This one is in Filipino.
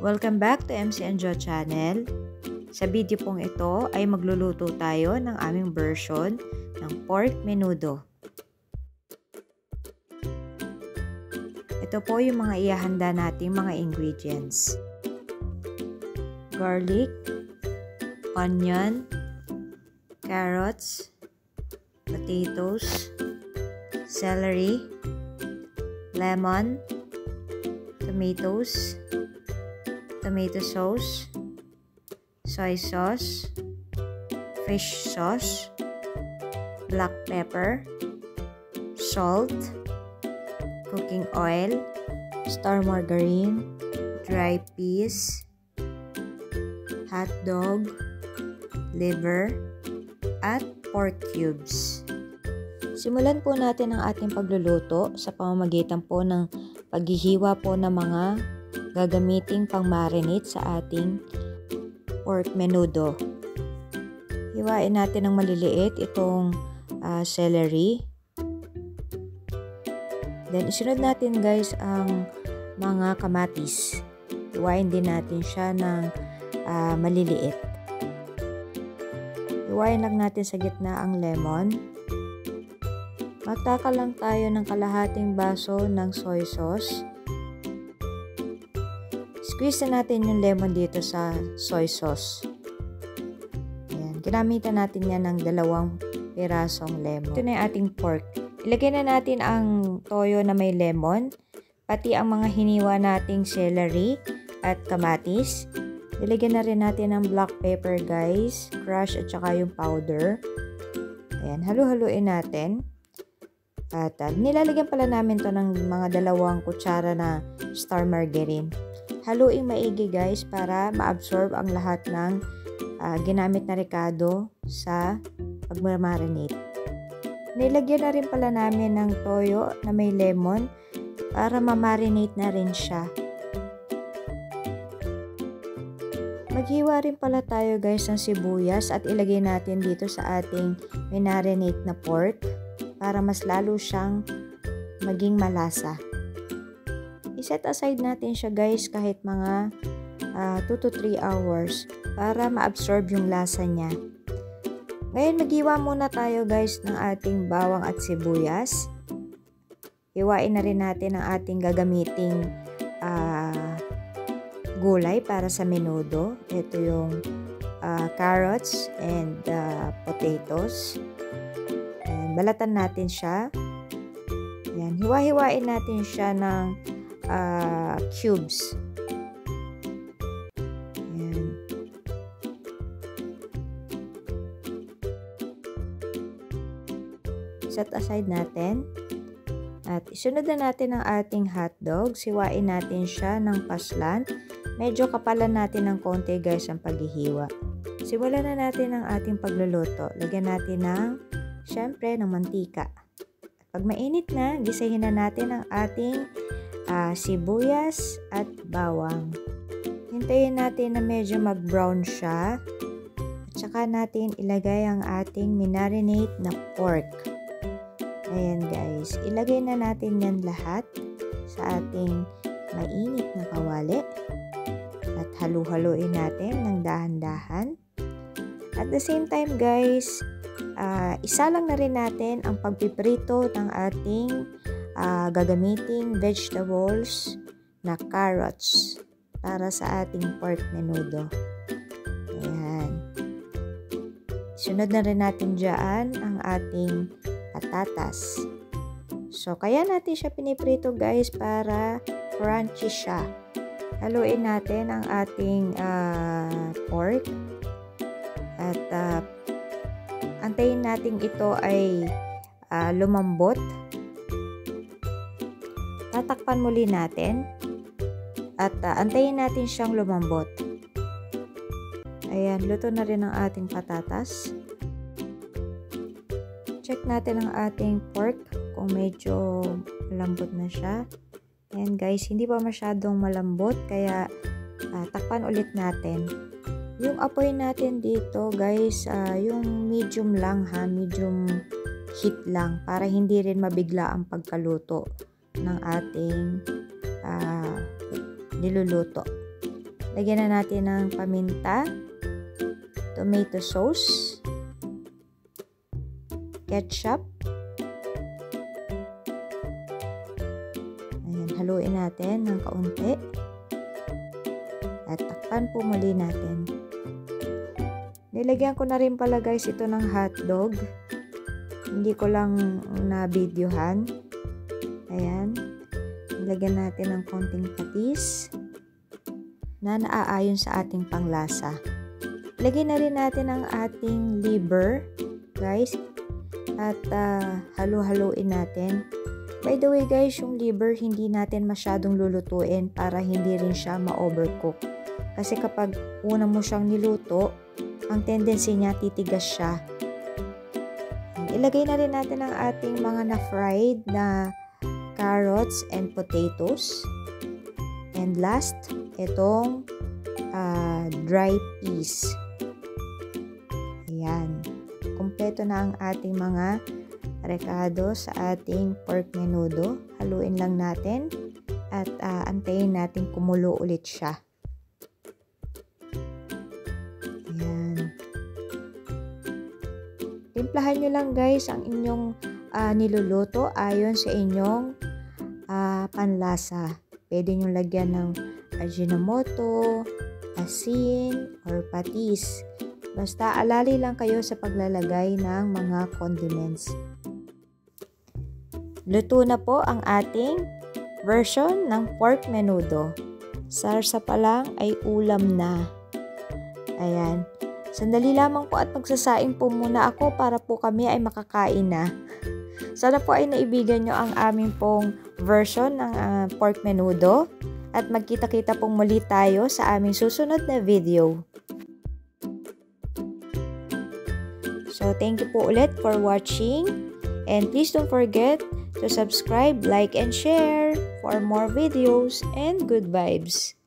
Welcome back to MC Enjo Channel. Sa video pong ito ay magluluto tayo ng aming version ng pork menudo. Ito po yung mga ihahanda nating mga ingredients. Garlic, onion, carrots, potatoes, celery, lemon, tomatoes, tomato sauce, soy sauce, fish sauce, black pepper, salt, cooking oil, star margarine, dry peas, hot dog, liver, at pork cubes. Simulan po natin ang ating pagluluto sa pamamagitan po ng paghihiwa po ng mga gagamiting pang-marinate sa ating pork menudo. Hiwain natin ng maliliit itong celery. Then isunod natin guys ang mga kamatis. Hiwain din natin siya ng maliliit. Hiwain lang natin sa gitna ang lemon. Magtakal lang tayo ng kalahating baso ng soy sauce. Squeeze na natin yung lemon dito sa soy sauce. Ayan. Ginamitan natin yan ng 2 pirasong lemon. Ito na yung ating pork. Ilagay na natin ang toyo na may lemon, pati ang mga hiniwa nating celery at kamatis. Ilagyan na rin natin ng black pepper guys, crush at saka yung powder. Ayan, halu-haluin natin. At nilalagyan pala namin to ng mga 2 kutsara na star margarine. Haluin maigi guys para ma-absorb ang lahat ng ginamit na rekado sa pag-marinate. Nilagyan na rin pala namin ng toyo na may lemon para ma-marinate na rin siya. Maghiwa rin pala tayo guys ng sibuyas at ilagay natin dito sa ating marinate na pork para mas lalo siyang maging malasa. I-set aside natin siya guys kahit mga 2 to 3 hours para ma-absorb yung lasa niya. Ngayon maghiwa muna tayo guys ng ating bawang at sibuyas. Hiwain na rin natin ang ating gagamiting gulay para sa menudo. Ito yung carrots and potatoes. Ayan, balatan natin siya. Ayan, hiwa-hiwain natin siya ng cubes. Ayan. Set aside natin. At isunod na natin ang ating hotdog. Siwain natin siya ng paslan. Medyo kapalan natin ng konti guys ang paghihiwa. Simulan na natin ang ating pagluluto. Lagyan natin syempre ng mantika. Pag mainit na, gisahin na natin ang ating sibuyas at bawang. Hintayin natin na medyo mag-brown siya. At saka natin ilagay ang ating minarinate na pork. Ayan guys, ilagay na natin yan lahat sa ating mainit na kawali. At halu-haluin natin ng dahan-dahan. At the same time guys, isa lang na rin natin ang pagpiprito ng ating gagamiting vegetables na carrots para sa ating pork menudo. Ayan. Sunod na rin natin dyan ang ating patatas. So, kaya natin siya piniprito guys para crunchy siya. Haluin natin ang ating pork at antayin natin ito ay lumambot. Tatakpan muli natin at antayin natin siyang lumambot. Ayan, luto na rin ang ating patatas. Check natin ang ating pork kung medyo malambot na siya. Ayan guys, hindi pa masyadong malambot kaya takpan ulit natin. Yung apoy natin dito guys, yung medium lang medium heat lang para hindi rin mabigla ang pagkaluto ng ating niluluto. Lagyan na natin ng paminta, tomato sauce, ketchup. Ayan, haluin natin ng kaunti. At takpan po muli natin. Nilagyan ko na rin pala guys ito ng hotdog. Hindi ko lang na-videohan. Ayan. Nilagyan natin ng konting patis na naaayon sa ating panglasa. Lagyan na rin natin ang ating liver guys. At halu-haluin natin. By the way guys, yung liver hindi natin masyadong lulutuin para hindi rin siya ma-overcook. Kasi kapag una mo siyang niluto, ang tendency niya titigas siya. Ilagay na rin natin ang ating mga na-fried na carrots and potatoes. And last, itong dry peas. Ayan. Kompleto na ang ating mga rekado sa ating pork menudo. Haluin lang natin at antayin natin kumulo ulit siya. Ayan. Timplahan nyo lang guys ang inyong niluluto ayon sa inyong panlasa. Pwede nyo lagyan ng Ajinomoto, asin, or patis. Basta alali lang kayo sa paglalagay ng mga condiments. Luto na po ang ating version ng pork menudo. Sarsa pa lang ay ulam na. Ayan. Sandali lamang po at magsasaing po muna ako para po kami ay makakain na. Sana po ay naibigan nyo ang aming pong version ng pork menudo. At magkita-kita pong muli tayo sa aming susunod na video. So, thank you po ulit for watching. And please don't forget to subscribe, like, and share for more videos and good vibes.